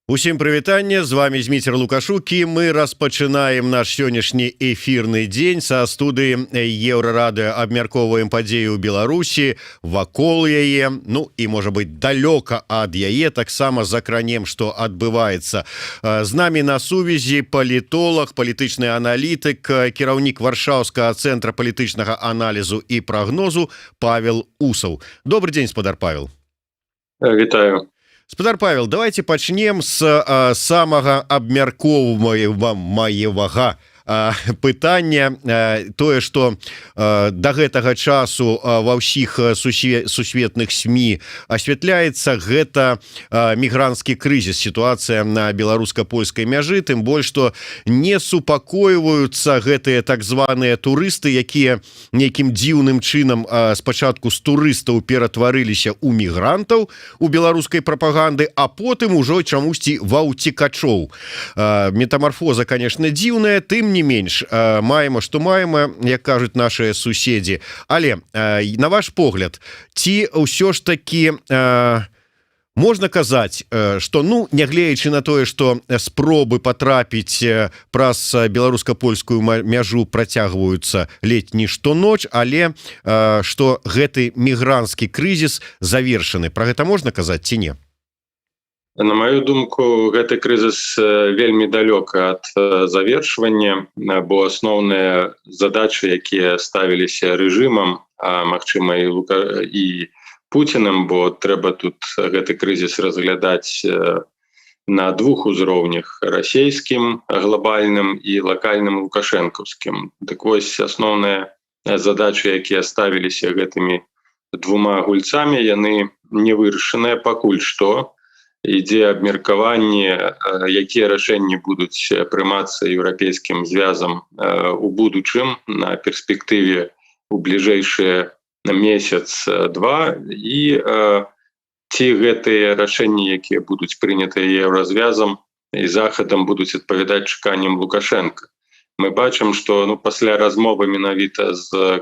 Усім прывітанне, з вами Зміцер Лукашук, і мы распачынаем наш сённяшні эфірны дзень са студыі Еўрарадыё, абмяркоўваем падзею ў Беларусі, вакол яе, ну і можа быць далёка ад яе, таксама закранем, што адбываецца. З намі на сувязі палітолог, палітычны аналітык, кіраўнік Варшаўскага цэнтра палітычнага аналізу і прагнозу Павел Усаў. Добрый дзень, спадар Павел. Вітаю. Спадар Павел, давайте пачнем з самага абмяркоўваемага пытання, тое, што да гэтага часу ва ўсіх сусветных СМІ асвятляецца, гэта мігранцкі крызіс, сітуацыя на беларуска-польскай мяжы, тым больш, што не супакойваюцца гэтыя так званыя турысты, якія нейкім дзіўным чынам спачатку з турыстаў ператварыліся ў мігрантаў у беларускай прапаганды, а потым ужо чамусьці ва ўцекачоў. Метамарфоза, конечно, дзіўная, тым не менш, маем, што маем, як кажуць нашыя суседзі. Але, на ваш погляд, ці ўсё ж такі можна казаць, што, ну, нягледзячы на тое, што спробы патрапіць праз беларуска-польскую мяжу працягваюцца ледзь не штоноч, але што гэты мігранцкі крызіс завершаны. Пра гэта можна казаць ці не? На маю думку, гэты крызіс вельмі далёка ад завершвання, бо асноўныя задачы, якія ставіліся рэжымам, а магчыма і Пуцінам, бо трэба тут гэты крызіс разглядаць на двух узроўнях: расійскім, глобальным і лакальным лукашэнкаўскім. Так вось, асноўныя задачы, якія ставіліся гэтымі двума гульцамі, яны не вырашаныя пакуль што. Ідзе абмеркаванне, якія рашэнні будуць прымацца еўрапейскім звязам у будучым, на перспектыве у бліжэйшыя месяц-два, і ці гэтыя рашэнні, якія будуць прынятыя еўразвязам і захадам, будуць адпавядаць чаканням Лукашэнка. Мы бачым, што пасля размовы менавіта з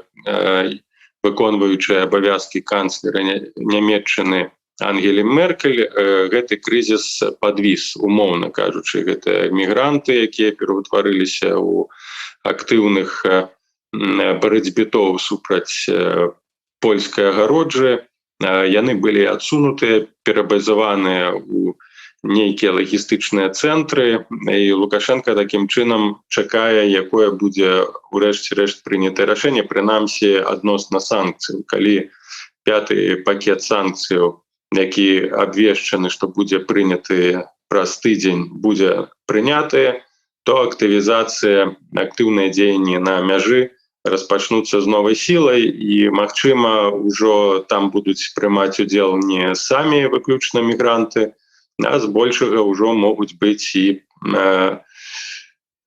выконваючай абавязкі канцлера Нямецчыны Ангелі Меркель, гэты крызіс падвіс, умоўна кажучы. Гэта мігранты, якія пераўтварыліся ў актыўных барацьбітоў супраць польскай агароджы. Яны былі адсунутыя, перабазаваныя ў нейкія лагістычныя цэнтры, і Лукашенко такім чынам чакае, якое будзе ўрэшце рэшт прынятае рашэнне, прынамсі адносна санкцый. Калі пяты пакет санкцыяў, які абвешчаны, што будзе прыняты праз тыдзень, будзе прыняты, то актывізацыя, актыўныя дзеянні на мяжы распачнуцца з новай сілай, і, магчыма, ужо там будуць прымаць удзел не самі выключна мігранты, а збольшага ўжо могуць быць і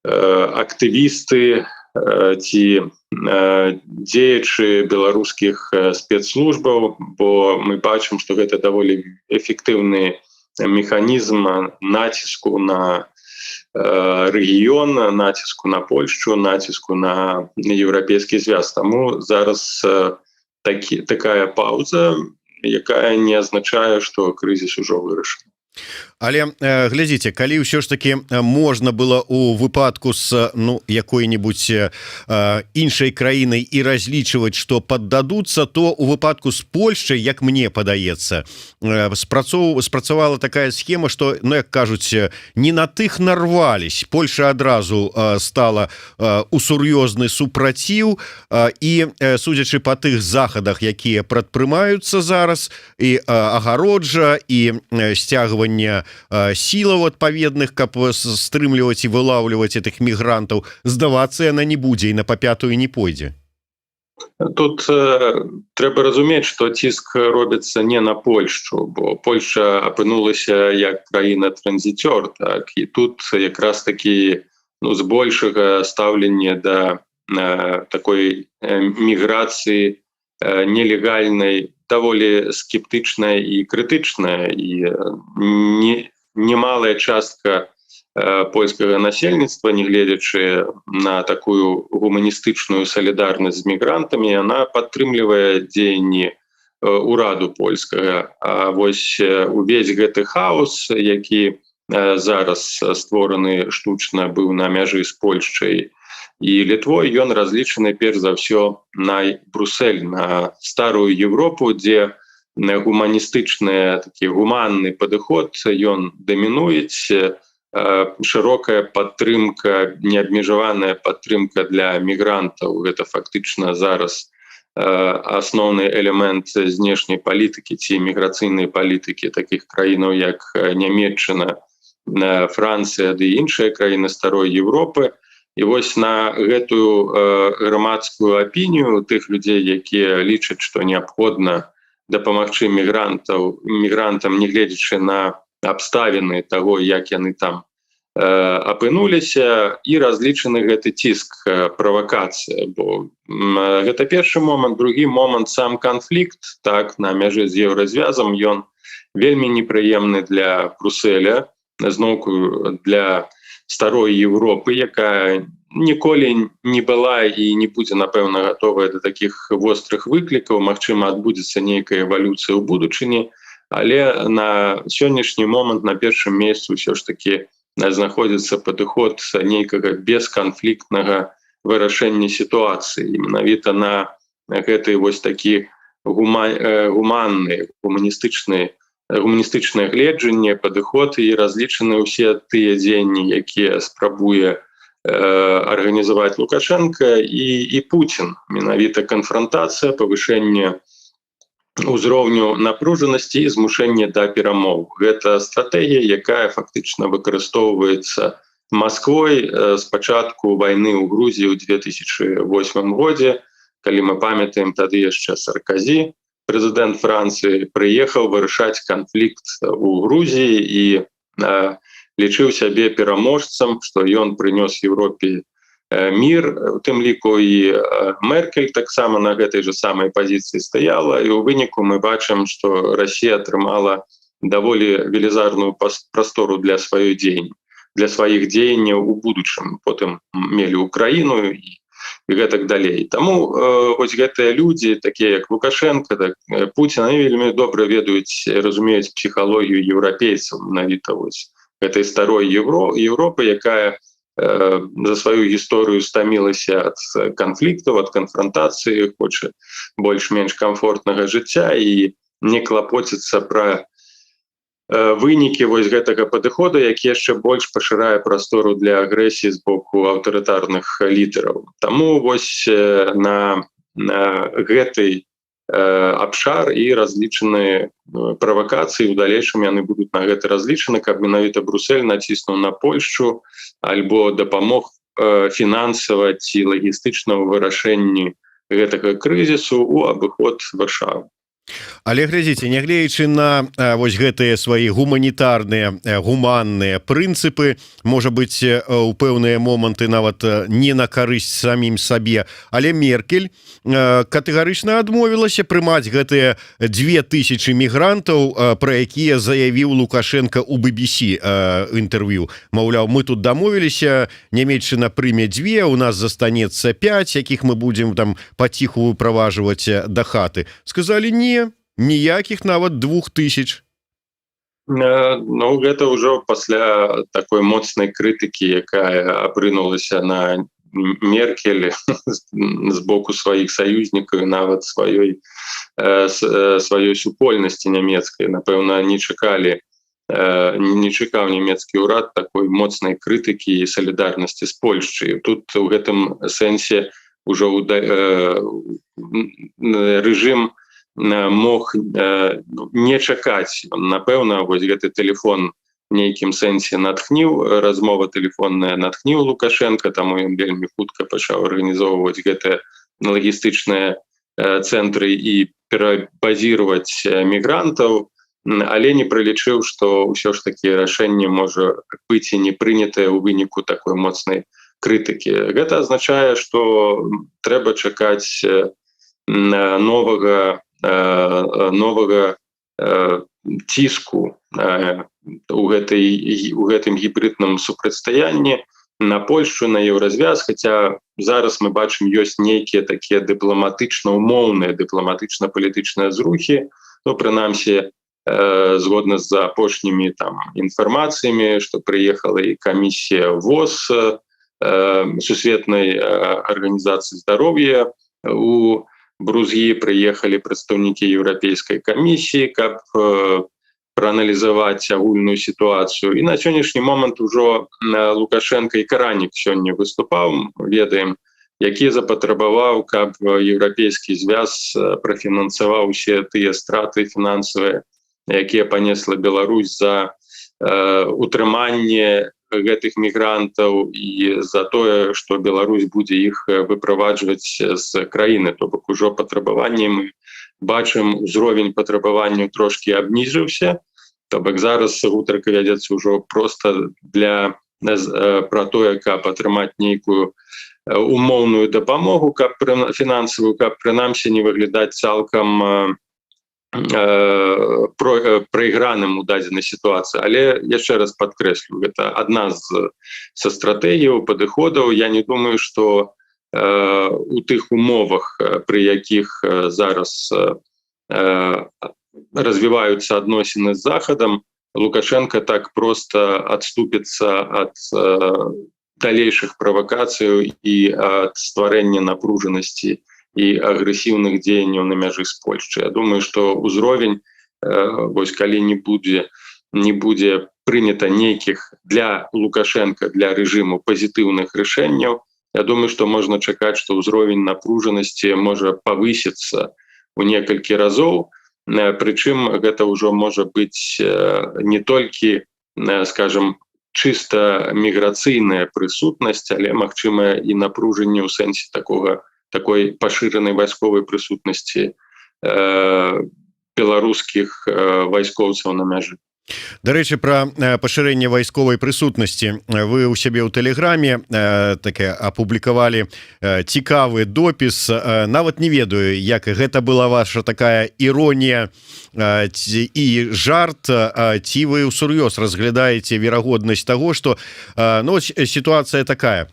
актывісты ці дзеячы беларускіх спецслужбаў, бо мы бачым, што гэта даволі эфектыўны механізм націску на рэгіён, націску на Польшчу, націску на еўрапейскі звяз. Таму зараз такая пауза, якая не азначае, што крызіс ужо вырашаны. Але глядзіце, калі ўсё ж таки можна было у выпадку з якой-небудзь іншай краінай і разлічваць, што паддадуцца, то у выпадку з Польшчай, як мне падаецца, спрацавала такая схема, што, як кажуць, не на тых нарвались. Польша адразу стала у сур'ёзны супраціў, і судзячы па тых захадах, якія прадпрымаюцца зараз, і агароджа, і сцягванне сілаў адпаведных, каб стрымліваць і вылаўліваць этих мігрантаў, здавацца яна не будзе і на папятую не пойдзе. Тут трэба разумець, што ціск робіцца не на Польшчу, бо Польшча апынулася як краіна-транзіцёр, так, і тут якраз такі збольшага стаўленне да такой міграцыі нелегальнай даволі скептычная і крытычная, і немалая частка польскага насельніцтва, нягледзячы на такую гуманістычную салідарнасць з мігрантамі, яна падтрымлівае дзеянні ураду польскага. А вось увесь гэты хаос, які зараз створаны штучна быў на мяжы з Польшчай і Літвой, ён разлічаны перш за ўсё на Брюссель, на старую Европу, дзе гуманістычны такі гуманны падыход ён дамінуюць, шырокая падтрымка, неабмежаваная падтрымка для мігрантаў. Гэта фактычна зараз асноўны элемент знешняй палітыкі ці міграцыйнай палітыкі такіх краінаў, як Нямецчына, Францыя ды іншыя краіны старой Европы. І вось на гэтую грамадскую апінію тых людзей, якія лічаць, што неабходна дапамагчы мігрантам, нягледзячы на абставіны таго, як яны там апынуліся, і разлічаны гэты ціск, правакацыя. Бо гэта першы момант. Другі момант, сам канфлікт, так, на мяжы з еўразвязам, ён вельмі непрыемны для Брюсселя, зноўку для старой Европы, якая ніколі не была і не будзе, напэўна, гатовая да такіх вострых выклікаў. Магчыма, адбудзецца нейкая эвалюцыя ў будучыні, але на сённяшні момант на першым месцы ўсё ж такі знаходзіцца падыход нейкага бесканфліктнага вырашэння сітуацыі. Менавіта на гэты вось такі гуманны, гуманістычнае гледжанне, падыход і разлічаны ўсе тыя дзеянні, якія спрабуе арганізаваць Лукашенко і Путін. Менавіта канфронтацыя, павышэнне узроўню напружанасці і змушэнне да перамоў. Гэта стратэгія, якая фактычна выкарыстоўваецца Масквой з пачатку вайны ў Грузіі ў 2008 годзе, калі мы памятаем, тады яшчэ Саркозі, прэзідэнт Францыі, прыехаў вырашаць канфлікт у Грузіі і лічыў сябе пераможцам, што ён прынёс Европе мір, у тым ліку і Меркель таксама на гэтай же самай пазіцыі стаяла, і ў выніку мы бачым, што Расія атрымала даволі велізарную прастору для сваіх дзеянняў у будучым. Потым мелі Украіну і гэтак далей. Таму вось гэтыя людзі, такія як Лукашенко, так, Путін, они вельмі добра ведаюць, разумеюць псіхалогію еўрапейцаў, менавіта вось гэтай старой Европы, якая за сваю гісторыю стамілася ад канфліктаў, ад канфронтацыі, хоча больш-менш камфортнага жыцця і не клапоціцца пра вынікі вось гэтага падыхода, які яшчэ больш пашырае прастору для агрэсіі з боку аўтарытарных лідараў. Таму вось на гэтай абшар і разлічаны правакацыі, у далейшым яны будуць на гэта разлічаны, каб менавіта Брюссель націснуў на Польшчу альбо дапамог фінансава ці лагістычна ў вырашэнні гэтага крызісу ў абыход Варшавы. Але глядзіце, нягледзячы на вось гэтыя свае гуманітарныя, гуманныя прынцыпы, можа быць, у пэўныя моманты нават не на карысць самім сабе, але Меркель катэгарычна адмовілася прымаць гэтыя 2000 мігрантаў, пра якія заявіў Лукашенко ў BBC інтэрв'ю. Маўляў, мы тут дамовіліся, Нямецчына прыме 2, у нас застанецца 5, якіх мы будзем там паціху выправажваць да хаты. Сказалі, не, ніякіх нават 2000. Ну, гэта ўжо пасля такой моцнай крытыкі, якая абрынулася на Меркель з боку сваіх саюзнікаў, нават сваёй супольнасці нямецкай. Напэўна, не чакаў нямецкі ўрад такой моцнай крытыкі і салідарнасці з Польшчай. Тут у гэтым сэнсе ўжо рэжым мог не чакаць. Напэўна, вось гэты тэлефон нейкім сэнсе натхніў, размова тэлефонная натхніў Лукашенко, таму ён вельмі хутка пачаў арганізоўваць гэтыя лагістычныя цэнтры і перабазіраваць мігрантаў, але не прылічыў, што ўсё ж такі рашэнне можа быць і не прынятае ў выніку такой моцнай крытыкі. Гэта азначае, што трэба чакаць новага ціску у гэтым гібридным супрацьстаянні на Польшчу, на еўразвяз, хаця зараз мы бачым, ёсць нейкія такія дыпламатычна-умоўныя, дыпламатычна-палітычныя зрухі, ну, прынамсі, згодна з апошнімі там інфармацыямі, што прыехала і камісія ВОЗ Сусветнай арганізацыі здароўя у Брузгі, прыехалі прадстаўнікі Еўрапейскай камісіі, каб прааналізаваць агульную сітуацыю. І на сённяшні момант ужо Лукашенко і Каранік сёння выступаў, ведаем, які запатрабаваў, каб еўрапейскі звяз прафінансаваў усе тыя страты фінансавыя, якія панесла Беларусь за утрыманне гэтых мігрантаў і за тое, што Беларусь будзе іх выправаджваць з краіны. То бок ужо патрабаванні мы бачым, узровень патрабаванняў трошкі абніжыўся. То бок зараз гутарка вядзецца ўжо проста пра тое, каб атрымаць нейкую умоўную дапамогу, каб фінансавую, каб прынамсі не выглядаць цалкам прайграным у дадзенай сітуацыі. Але яшчэ раз падкрэслю, гэта адна са стратэгіяў, падыходаў. Я не думаю, што у тых умовах, пры якіх зараз развіваюцца адносіны з Захадам, Лукашенко так проста адступіцца ад далейшых правакацыяў і ад стварэння напружанасці і агрэсіўных дзеянняў на мяжы з Польшчай. Я думаю, што ўзровень, вось калі не будзе прынята нейкіх для Лукашенка, для рэжыму пазітыўных рашэнняў, я думаю, што можна чакаць, што ўзровень напружанасці можа павысіцца ў некалькі разоў. Прычым гэта ўжо можа быць не толькі, скажем, чыста міграцыйная прысутнасць, але магчымая і напружанне ў сэнсе такой пашыранай вайсковай прысутнасці беларускіх вайскоўцаў на мяжы. Дарэчы, пра пашырэнне вайсковай прысутнасці. Вы ў сябе ў тэлеграме апублікавалі цікавы допіс. Нават не ведаю, як гэта была ваша такая іронія і жарт, ці вы ўсур'ёз разглядаеце верагоднасць таго, што сітуацыя такая.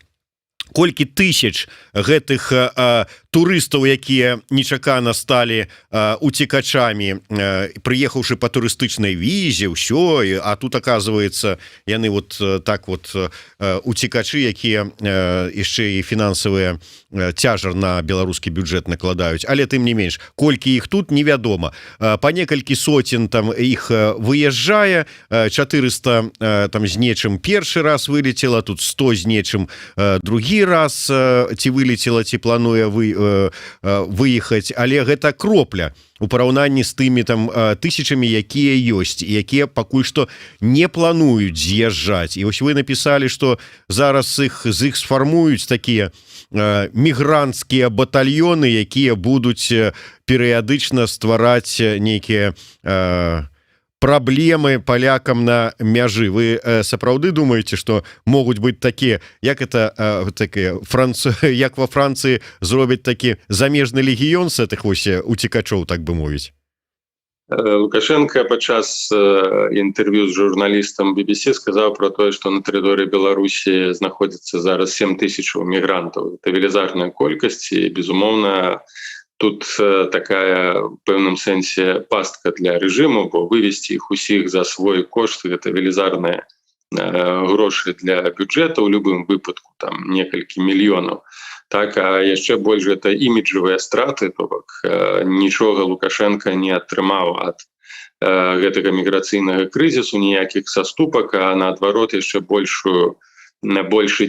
Колькі тысяч гэтых турыстаў, якія нечакана сталі уцекачамі, прыехаўшы па турыстычнай візе, ўсё, а тут, оказывается, яны вот так вот уцекачы, якія яшчэ і фінансавыя цяжар на беларускі бюджэт накладаюць. Але тым не менш, колькі іх тут, невядома. Па некалькі соцен там іх выязджае, 400 там з нечым першы раз вылетела, тут 100 з нечым другі раз, ці вылетела, ці плануе выехаць, але гэта кропля у параўнанні з тымі там тысячамі, якія ёсць, якія пакуль што не плануюць з'язджаць. І вось вы напісалі, што зараз з іх сфармуюць такія мігранцкія батальёны, якія будуць перыядычна ствараць нейкія праблемы палякам на мяжы. Вы сапраўды думаеце, што могуць быць такія, як ва Францыі зробяць такі замежны легіён з гэтых вось уцекачоў, так бы мовіць? Лукашенко падчас інтэрв'ю з журналістам BBC сказаў пра тое, што на тэрыторыі Беларусі знаходзіцца зараз 7 тысячаў мігрантаў. Гэта велізарная колькасць, і, безумоўна, тут такая в пэўным сэнсе пастка для рэжыму, бо вывесці іх усіх за свой кошт — гэта велізарныя грошы для бюджэта, у любым выпадку там некалькі мільёнаў. Так, а яшчэ больш гэта іміджавыя страты, то бок нічога Лукашенко не атрымаў ад гэтага міграцыйнага крызісу, ніякіх саступак, а наадварот яшчэ большы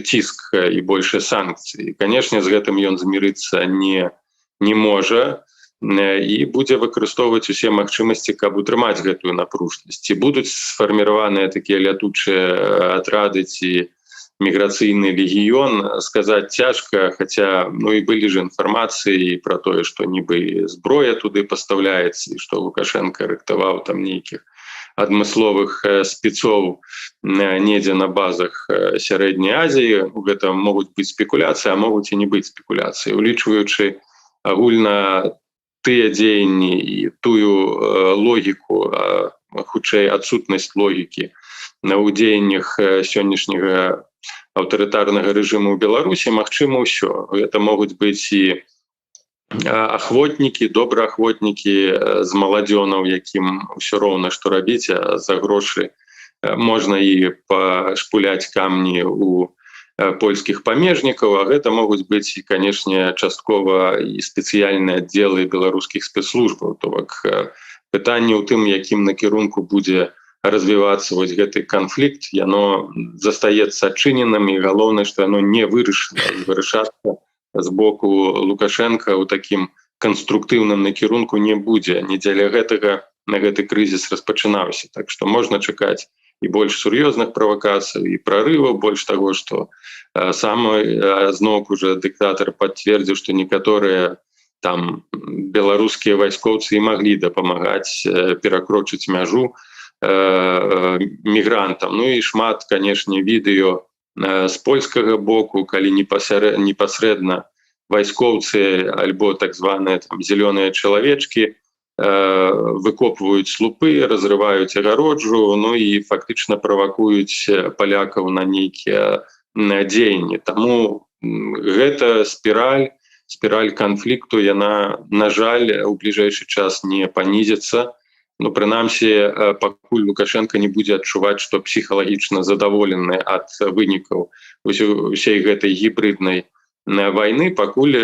ціск і больше санкцый. Канешне, з гэтым ён змірыцца не можа і будзе выкарыстоўваць усе магчымасці, каб утрымаць гэтую напружанасць. Ці будуць сфарміраваныя такія лятучыя атрады ці міграцыйны легіён, сказаць цяжка, хаця і былі ж інфармацыі пра тое, што нібы зброя туды пастаўляецца і што Лукашенко рыхтаваў там нейкіх адмысловых спецоў недзе на базах Сярэдняй Азіі. Гэта могуць быць спекуляцыі, а могуць і не быць спекуляцыі, улічваючы агульна тыя дзеянні і тую логіку, хутчэй адсутнасць логікі ў дзеяннях сённяшняга аўтарытарнага рэжыму ў Беларусі, магчыма ўсё. Гэта могуць быць і ахвотнікі, добраахвотнікі з маладзёнаў, якім ўсё роўна што рабіць, а за грошы можна і пашпуляць камні у польскіх памежнікаў, а гэта могуць быць, канешне, часткова і спецыяльныя аддзелы беларускіх спецслужбаў. То бок пытанне ў тым, якім накірунку будзе развівацца вось гэты канфлікт, яно застаецца адчыненым, і галоўнае, што яно не вырашана, і вырашацца з боку Лукашенка ў такім канструктыўным накірунку не будзе. Не дзеля гэтага на гэты крызіс распачынаўся. Так што можна чакаць і больш сур'ёзных правакацый, і прарываў, больш таго, што сам зноўку уже дыктатар пацвердзіў, што некаторыя там беларускія вайскоўцы і маглі дапамагаць перакрочыць мяжу мігрантам. Ну і шмат, канешне, відэо з польскага боку, калі непасрэдна вайскоўцы альбо так званыя зелёныя чалавечкі выкопваюць слупы, разрываюць агароджу, ну і фактычна правакуюць палякаў на нейкія дзеянні. Таму гэта спіраль канфлікту, яна, на жаль, у бліжэйшы час не панізіцца. Ну, прынамсі, пакуль Лукашенко не будзе адчуваць, што псіхалагічна задаволены ад вынікаў усей гэтай гібриднай вайны, пакуль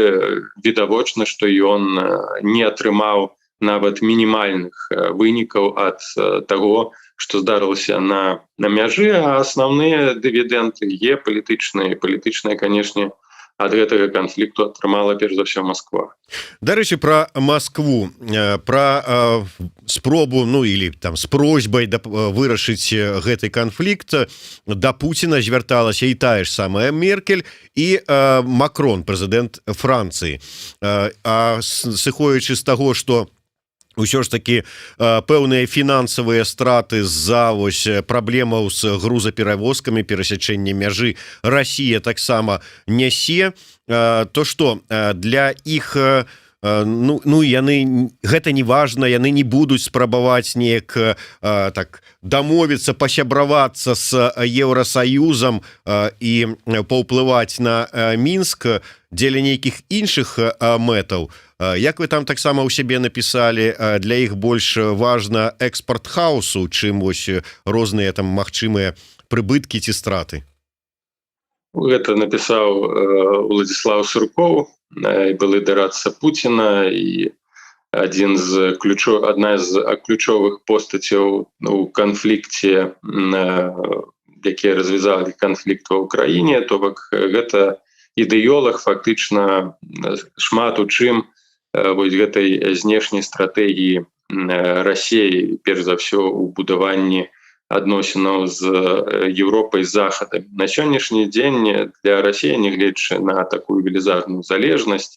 відавочна, што ён не атрымаў нават мінімальных вынікаў ад таго, што здарылася на мяжы, а асноўныя дывідэнды палітычныя, канешне, ад гэтага канфлікту атрымала перш за ўсё Москва. Дарэчы, пра Москву, пра спробу, ну или там з просьбай вырашыць гэты канфлікт да Пуціна звярталася і тая ж самая Меркель і Макрон, прэзідэнт Францыі. А сыходзячы з таго, што ўсё ж такі пэўныя фінансавыя страты з-за вось праблемаў з грузаперавозкамі, перасячэння мяжы Расія таксама нясе, то што для іх яны, гэта не важна, яны не будуць спрабаваць неяк так дамовіцца, пасябравацца з Еўрасаюзам і паўплываць на Мінск дзеля нейкіх іншых мэтаў. Як вы там таксама ў сябе напісалі, для іх больш важна экспорт хаосу, чым вось розныя там магчымыя прыбыткі ці страты? Гэта напісаў Уладзіслаў Суркоў, былы дарадца Пуціна і адна з ключовых постацяў у канфлікце, якія развязалі канфлікт ва ўкраіне. То бок гэта ідэолог фактычна шмат у чым вось гэтай знешняй стратэгіі Расіі, перш за ўсё у будаванні адносінаў з Еўропай, з Захадам. На сённяшні дзень для Расіі, нягледзячы на такую велізарную залежнасць,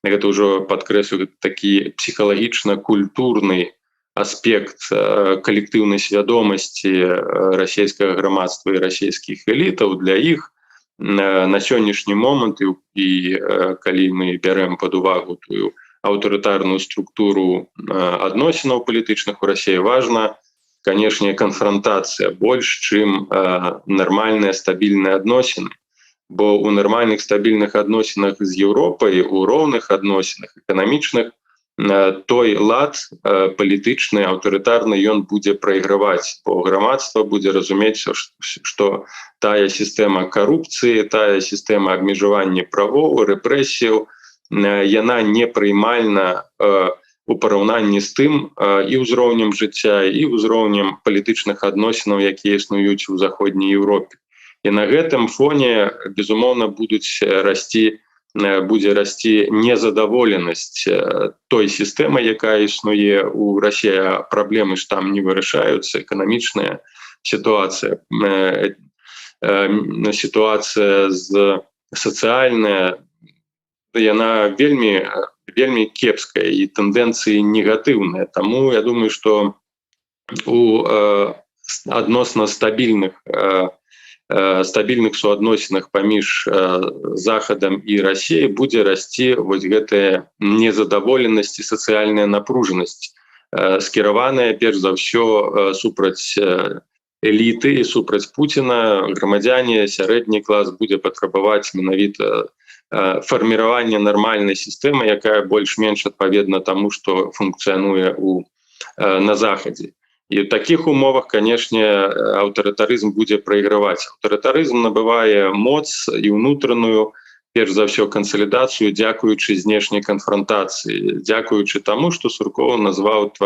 гэта ўжо падкрэслю такі псіхалагічна-культурны аспект калектыўнай свядомасці расійскага грамадства і расійскіх элітаў. Для іх на сённяшні момант, і калі мы бярэм пад увагу тую аўтарытарную структуру адносінаў палітычных у Расіі, важна, канешне, канфрантацыя больш, чым нармальныя стабільныя адносіны. Бо ў нармальных стабільных адносінах з Еўропай, у роўных адносінах эканамічных, той лад палітычны, аўтарытарны, ён будзе прайграваць, бо грамадства будзе разумець, што тая сістэма карупцыі, тая сістэма абмежавання правоў, рэпрэсіяў, яна непрыймальна у параўнанні з тым і ўзроўнем жыцця, і ўзроўнем палітычных адносінаў, якія існуюць у заходняй Еўропе. І на гэтым фоне, безумоўна, будзе расці незадаволенасць той сістэмы, якая існуе ў Расіі. Праблемы ж там не вырашаюцца, эканамічная сітуацыя, сацыяльная, яна вельмі кепская і тэндэнцыі негатыўныя. Таму я думаю, што у адносна стабільных суадносінах паміж Захадам і Расіяй будзе расці вось гэтая незадаволенасць і сацыяльная напружанасць, скіраваная перш за ўсё супраць эліты і супраць Пуціна. Грамадзяне, сярэдні клас будзе патрабаваць менавіта фарміравання нармальнай сістэмы, якая больш-менш адпаведна таму, што функцыянуе на захадзе. І ў такіх умовах, канешне, аўтарытарызм будзе прайграваць. Аўтарытарызм набывае моц і ўнутраную, перш за ўсё, кансалідацыю, дзякуючы знешняй канфрантацыі, дзякуючы таму, што Суркоў назваў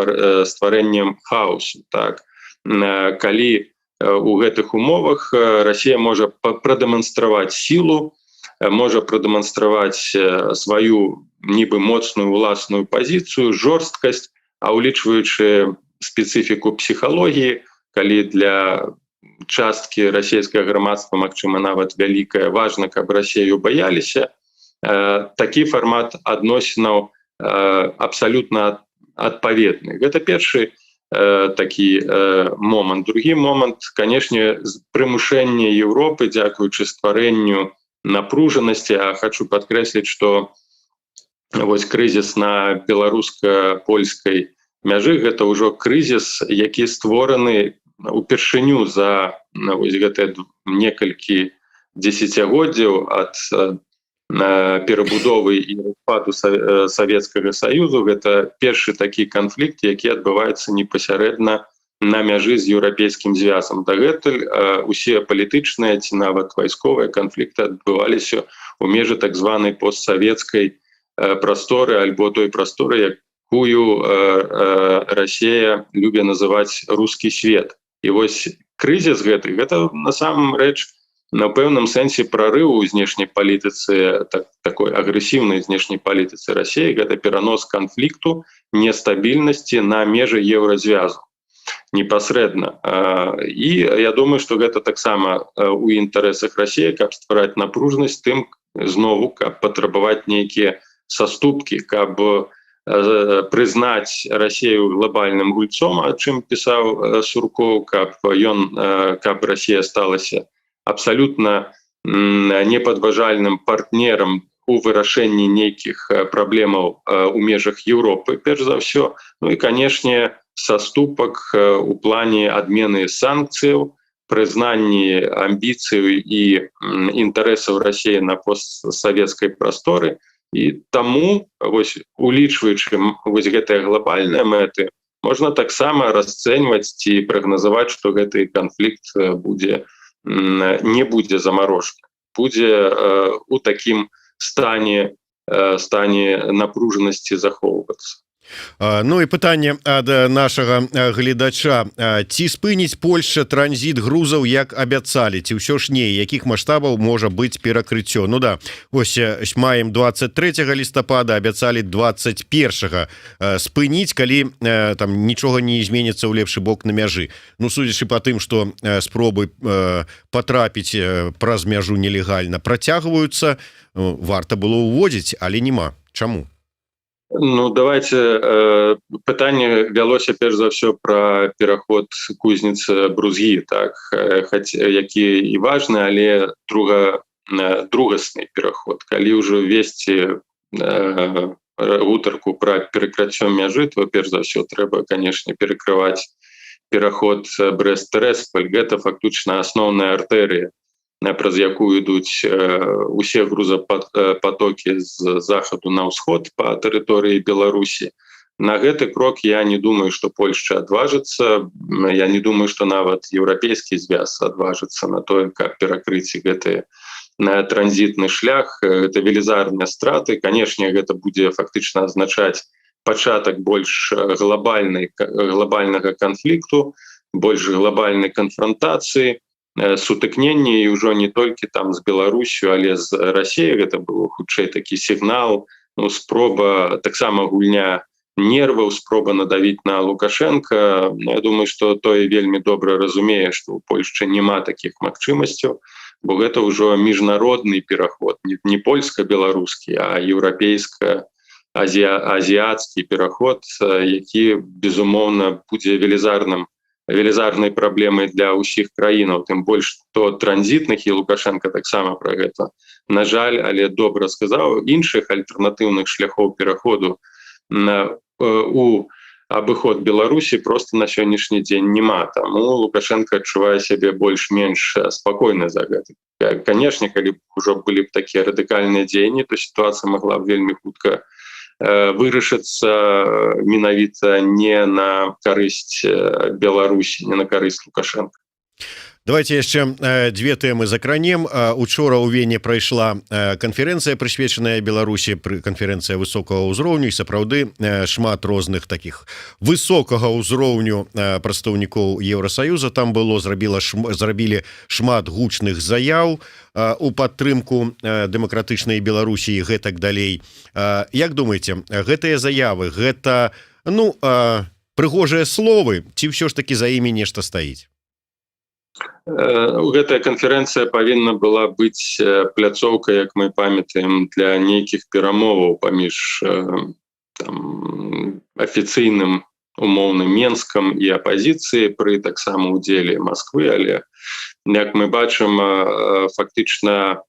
стварэннем хаосу. Так? Калі у гэтых умовах Расія можа прадэманстраваць сілу, можа прадэманстраваць сваю нібы моцную ўласную пазіцыю, жорсткасць, а ўлічваючы спецыфіку псіхалогіі, калі для часткі расійскага грамадства, магчыма, нават вялікая, важна, каб Расію баяліся, такі фармат адносінаў абсалютна адпаведны. Гэта першы такі момант. Другі момант, канешне, прымушэнне Еўропы, дзякуючы стварэнню напружанасці, а хочу падкрэсліць, што вось крызіс на беларуска-польскай мяжы гэта ўжо крызіс, які створаны упершыню за гэтыя некалькі дзесяцігоддзяў ад перабудовы і распаду Савецкага Саюзу. Гэта першы такі канфлікт, які адбываецца непасярэдна на мяжы з еўрапейскім звязам. Дагэтуль усе палітычныя ці нават вайсковыя канфлікты адбываліся ў межы так званай постсавецкай прасторы альбо той прасторы, якую Расія любе называць рускі свет. І вось крызіс гэта насамрэч на пэўным сэнсе прарыў у знешняй палітыцы, такой агрэсіўнай знешняй палітыцы Расіі, гэта перанос канфлікту, нестабільнасці на межы еўразвязу непасрэдна. І я думаю, што гэта таксама у інтарэсах Расіі, каб ствараць напружнасць, тым знову, каб патрабаваць нейкія саступкі, каб прызнаць Расію глобальным гульцом, о чым пісаў Суркоў, каб Расія сталася абсалютна непадважальным партнерам у вырашэнні нейкіх праблемаў у межах Еўропы, перш за ўсё. Ну і, канешне, саступак у плане адмены санкцыяў, прызнанні амбіцыяў і інтарэсаў Расіі на постсавецкай прасторы. І таму, улічваючы гэтыя глобальныя мэты, можна таксама расцэньваць ці прагназаваць, што гэты канфлікт не будзе замарожаны, будзе у такім стане напружанасці захоўвацца. Ну і пытанне ад нашага гледача: ці спыніць Польшча транзіт грузаў, як абяцалі, ці ўсё ж не, якіх маштабаў можа быць перакрыццё? Ну да, вось маем 23 лістапада, абяцалі 21 спыніць, калі там нічога не зменіцца ў лепшы бок на мяжы. Ну, судзячы па тым, што спробы патрапіць праз мяжу нелегальна працягваюцца, варта было ўводзіць, але няма. Чаму? Ну, давайте, пытанне вялося перш за ўсё пра пераход Кузніца-Брузгі, так, які і важны, але другасны пераход. Калі ўжо весці гутарку пра перакрыццё мяжы, то перш за ўсё трэба, канешне, перакрываць пераход Брэст-Тэрасполь. Гэта фактычна асноўная артэрыя, праз якую ідуць усе грузапатокі з захаду на ўсход па тэрыторыі Беларусі. На гэты крок я не думаю, што Польшча адважыцца. Я не думаю, што нават еўрапейскі звяз адважыцца на тое, каб перакрыць гэты транзітны шлях. Гэта велізарныя страты. Канешне, гэта будзе фактычна азначаць пачатак больш глобальнага канфлікту, больш глобальнай канфрантацыі, сутыкненні, і ўжо не толькі там з Беларусю, але з Расіяй. Гэта было хутчэй такі сігнал, спроба, таксама гульня нерваў, спроба надавіць на Лукашенка. Я думаю, што той вельмі добра разумее, што ў Польшчы няма такіх магчымасцяў, бо гэта ўжо міжнародны пераход, не польска-беларускі, а еўрапейска-азіяцкі пераход, які, безумоўна, будзе велізарнай праблемай для ўсіх краінаў, тым больш што транзітных, і Лукашенко таксама пра гэта, на жаль, але добра сказаў, іншых альтэрнатыўных шляхоў пераходу у абыход Беларусі просто на сённяшні дзень няма. Таму Лукашенко адчувае сябе больш-менш спакойна за гэта. Канешне, калі б ужо былі б такія радыкальныя дзеянні, то сітуацыя магла б вельмі хутка вырашыцца менавіта не на карысць Беларусі, не на карысць Лукашенко. Давайте яшчэ две тэмы закранем. Учора ў Вене прайшла канферэнцыя, прысвечаная Беларусі, канферэнцыя высокага ўзроўню, і сапраўды шмат розных таких высокага ўзроўню прадстаўнікоў Еўрасаюза там было, зрабілі шмат гучных заяў у падтрымку дэмакратычнай Беларусі і гэтак далей. Як думаеце, гэтыя заявы, гэта прыгожыя словы, ці ўсё ж таки за імі нешта стаіць? Гэтая канферэнцыя павінна была быць пляцоўкай, як мы памятаем, для нейкіх перамоваў паміж афіцыйным умоўным Менскам і апазіцыяй пры таксама удзеле Масквы, але як мы бачым, фактычна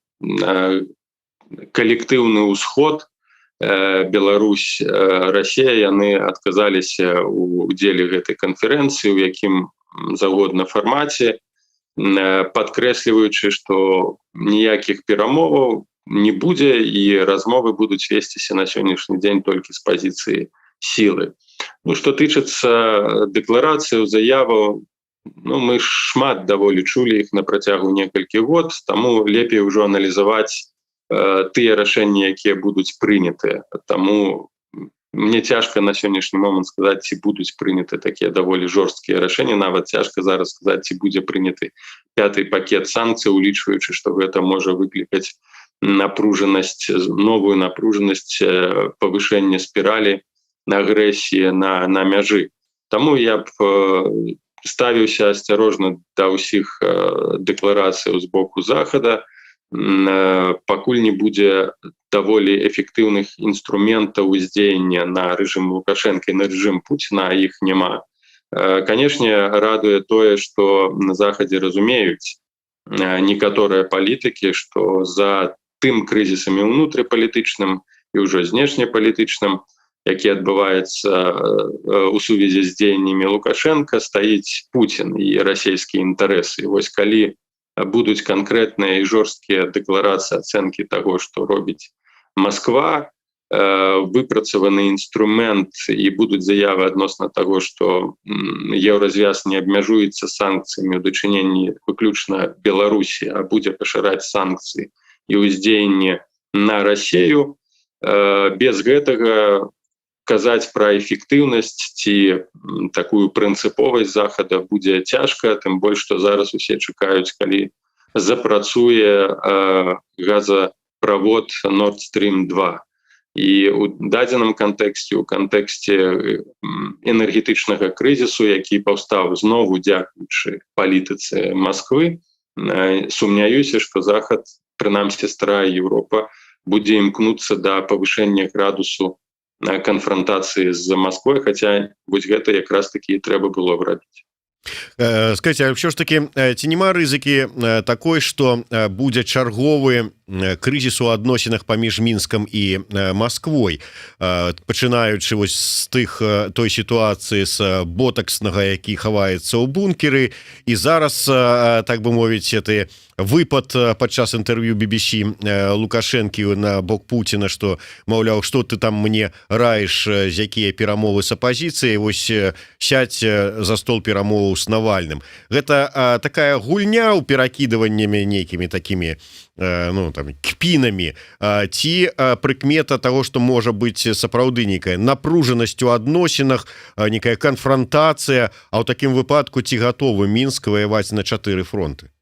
калектыўны ўсход, Беларусь, Расія, яны адказаліся ў удзеле гэтай канферэнцыі, у якім заўгодна фармаце, падкрэсліваючы, што ніякіх перамоваў не будзе і размовы будуць весціся на сённяшні дзень толькі з пазіцыі сілы. Што тычыцца дэкларацыяў, заяваў, мы шмат даволі чулі іх на працягу некалькі год, таму лепей ужо аналізаваць тыя рашэнні, якія будуць прынятыя. Таму мне цяжка на сённяшні момант сказаць, ці будуць прыняты такія даволі жорсткія рашэнні, нават цяжка зараз сказаць, ці будзе прыняты 5-й пакет санкцый, улічваючы, што гэта можа выклікаць напружанасць, новую напружанасць, павышэнне спіралі агрэсіі на мяжы. Таму я б ставіўся асцярожна да ўсіх дэкларацыяў з боку Захада, пакуль не будзе даволі эфектыўных інструментаў уздзеяння на рэжым Лукашенка і на рэжым Пуціна, а іх няма. Канешне, радуе тое, што на Захадзе разумеюць некаторыя палітыкі, што за тым крызісамі ўнутрыпалітычным і ўжо знешнепалітычным, які адбываецца ў сувязі з дзеяннямі Лукашенка, стаіць Пуцін і расійскія інтарэсы. І вось калі будуць канкрэтныя і жорсткія дэкларацыі ацэнкі таго, што робіць Масква, выпрацаваны інструмент і будуць заявы адносна таго, што еўразвяз не абмяжуецца санкцыямі ў дачыненні выключна Беларусі, а будзе пашыраць санкцыі і ўздзеянне на Расію, без гэтага казаць пра эфектыўнасць ці такую прынцыповасць Захада будзе цяжка, тым больш, што зараз усе чакаюць, калі запрацуе газаправод Nord Stream 2. І у дадзеным кантэксце, у кантэксце энергетычнага крызісу, які паўстаў знову дзякуючы палітыцы Масквы, сумняюся, што Захад, прынамсі старая Еўропа, будзе імкнуцца да павышэння градусу конфронтации з Москвой, хотя вось гэта якраз таки і трэба было рабіць. Скажите, а ўсё ж таки ці нема рызыкі такой, што будзе чарговы крызіс у адносінах паміж Мінскам і Масквой, пачынаючы вось з той сітуацыі з ботакснага, які хаваецца ў бункеры, і зараз, так бы мовіць, ты выпад падчас інтэрв'ю BBC Лукашэнкі на бок Пуціна, што, маўляў, што ты там мне раіш, з якія перамовы з апазіцыяй, вось сядь за стол перамоваў з Навальным. Гэта такая гульня ў перакідываннямі нейкімі такімі кпінамі, ці прыкмета таго, што можа быць сапраўды нейкая напружанасць у адносінах, нейкая канфронтацыя, а ў такім выпадку ці гатовы Мінск ваяваць на 4 фронты?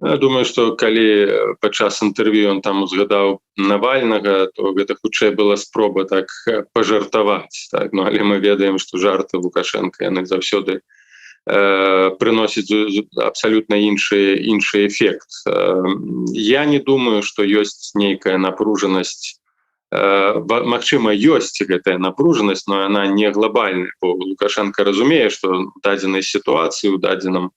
Я думаю, што калі падчас інтэрв'ю ён там узгадаў Навальнага, то гэта хутчэй была спроба так пажартаваць. Так? Але мы ведаем, што жарты Лукашенка яны заўсёды прыносіць абсалютна іншы эфект. Я не думаю, што ёсць нейкая напружанасць. Магчыма, ёсць гэтая напружанасць, но яна не глобальная, бо Лукашенко разумее, што ў дадзенай сітуацыі, у дадзеным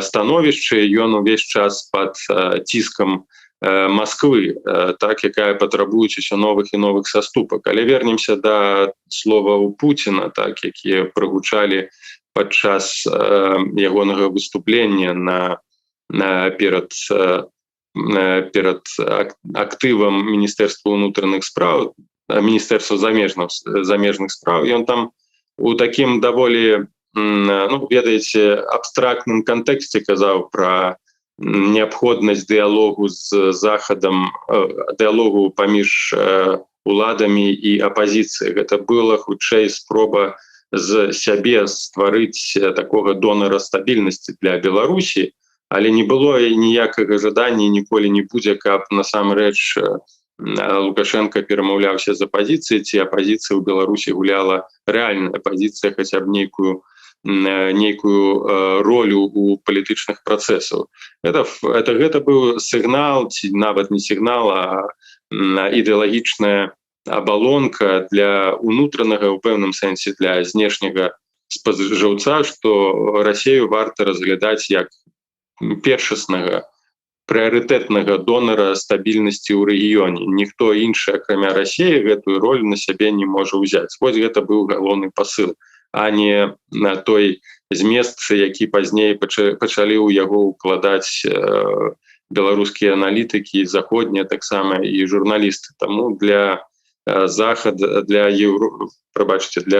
становішчы ён увесь час пад ціскам Москвы, так, якая патрабуюць усё новых і новых саступак. Але вернемся да словаў Пуціна, так, якія прагучалі падчас ягонага выступлення перад актывам Міністэрства ўнутраных спраў, Міністэрства замежных спраў. Ён там у такім даволі, ведаеце, абстрактным кантэксце казаў пра неабходнасць дыялогу з захадам, дыялогу паміж уладамі і апазіцыяй. Гэта была хутчэй спроба з сябе стварыць такога донара стабільнасці для Беларусі, але не было ніякага жадання, ніколі не будзе, каб насамрэч Лукашенко перамаўляўся з апазіцыяй, ці апазіцыя ў Беларусі гуляла, рэальная апазіцыя хаця б нейкую ролю у палітычных працэсаў. Гэта быў сігнал, ці нават не сігнал, а ідэалагічная абалонка для унутранага, у пэўным сэнсе для знешняга спажыўца, што Расію варта разглядаць як першаснага, прыярытэтнага донара стабільнасці ў рэгіёне. Ніхто іншы, акрамя Расіі, гэтую роль на сябе не можа ўзяць. Вось гэта быў галоўны пасыл, а не на той змест, які пазней пачалі ў яго ўкладаць беларускія аналітыкі, заходнія таксама і журналісты. Таму для Захада, для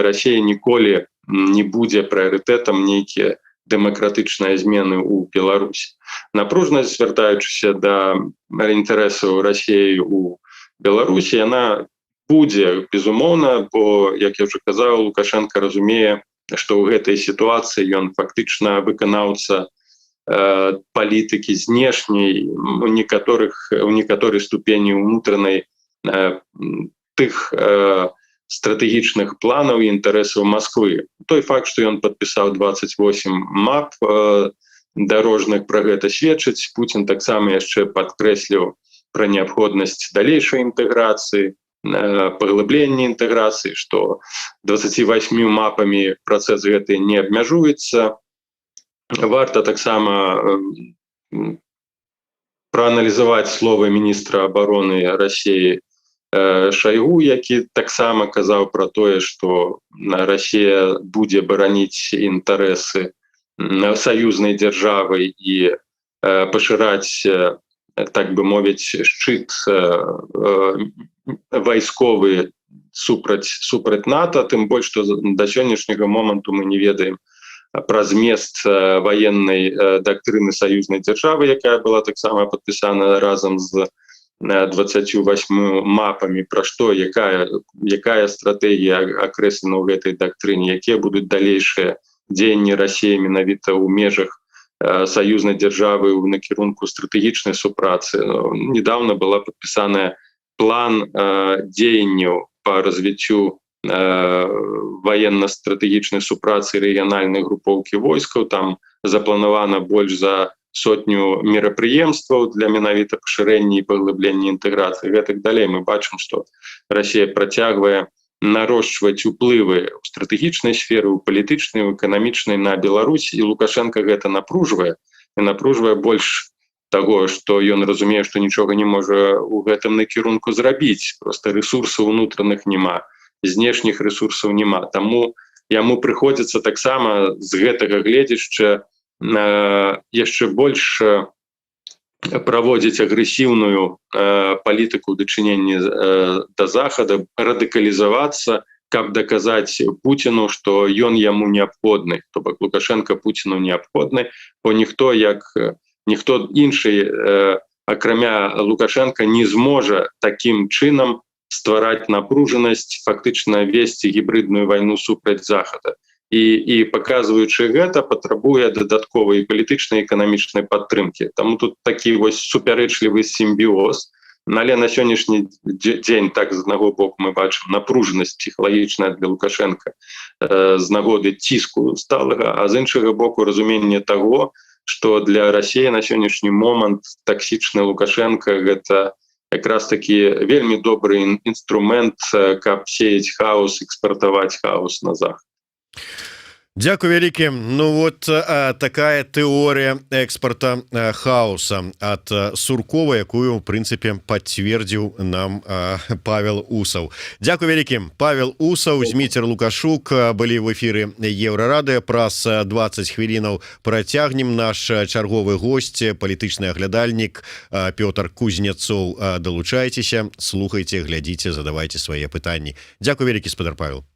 Расіі ніколі не будзе прыярытэтам нейкія дэмакратычныя змены ў Беларусі. Напружнасць, звяртаючыся да інтарэсаў Расіі ў Беларусі, яна будзе, безумоўна, бо, як я ўжо казаў, Лукашенко разумее, што ў гэтай сітуацыі ён фактычна выканаўца палітыкі знешняй, у некаторай ступені ўнутранай тых стратэгічных планаў і інтарэсаў Москвы. Той факт, што ён падпісаў 28 мап дарожных, пра гэта сведчыць. Пуцін таксама яшчэ падкрэсліў пра неабходнасць далейшай інтэграцыі, паглыблення інтэграцыі, што 28 мапамі працэс гэты не абмяжуецца. Варта таксама прааналізаваць словы міністра абароны Расіі Шойгу, які таксама казаў пра тое, што Расія будзе бараніць інтарэсы саюзнай дзяржавы і пашыраць, так бы мовіць, шчыт вайсковы супраць НАТО, тым больш, што да сённяшняга моманту мы не ведаем пра змест ваеннай дактрыны саюзнай дзяржавы, якая была таксама падпісана разам з 28 мапамі, пра што, якая стратэгія акрэслена ў гэтай дактрыне, якія будуць далейшыя дзеянні Расіі менавіта ў межах саюзнай дзяржавы ў накірунку стратэгічнай супрацы. Недавно была падпісаная план дзеянняў па развіццю военно-стратэгічнай супрацы рэгіянальнай групоўкі войскаў. Там запланавана больш за 100 мерапрыемстваў для менавіта пашырэння і паглыблення інтэграцыі. Гэтак далей мы бачым, што Расія працягвае нарошчваць уплывы ў стратэгічнай сферы, у палітычнай, у эканамічнай на Беларусь, і Лукашенко гэта напружвае, і напружвае больш таго, што ён разумее, што нічога не можа ў гэтым накірунку зрабіць. Проста рэсурсаў унутраных няма, знешніх рэсурсаў няма. Таму яму прыходзіцца таксама з гэтага гледзячча яшчэ больш праводзіць агрэсіўную палітыку ў дачыненні да Захада, радыкалізавацца, каб даказаць Пуціну, што ён яму неабходны. То бок Лукашенко Пуціну неабходны, бо ніхто іншы, акрамя Лукашенко, не зможа такім чынам ствараць напружанасць, фактычна весці гібридную вайну супраць Захада. І паказваючы гэта, патрабуе дадатковай палітычнай і эканамічнай падтрымкі. Таму тут такі вось супярэчлівы сімбіоз. Але на сённяшні дзень, так, з аднаго боку мы бачым напружанасць псіхалагічная для Лукашенка з нагоды ціску сталага, а з іншага боку разуменне таго, што для Расіі на сённяшні момант таксічны Лукашенка гэта якраз такі вельмі добры інструмент, каб сеяць хаос, экспартаваць хаос на Захад. Дзякуй вялікі. Ну вот такая тэорыя экспорта хаоса ад Суркова, якую в прынцыпе пацвердзіў нам Павел Усаў. Дзякуй вялікім. Павел Усаў, Зміцер Лукашук былі в эфіры Еўрарады. Праз 20 хвілінаў працягнем. Наш чарговы госць, палітычны аглядальнік Пётр Кузнецоў. Далучайцеся, слухайце, глядзіце, задавайце свае пытанні. Дзякуй вялікі, спадар Павел.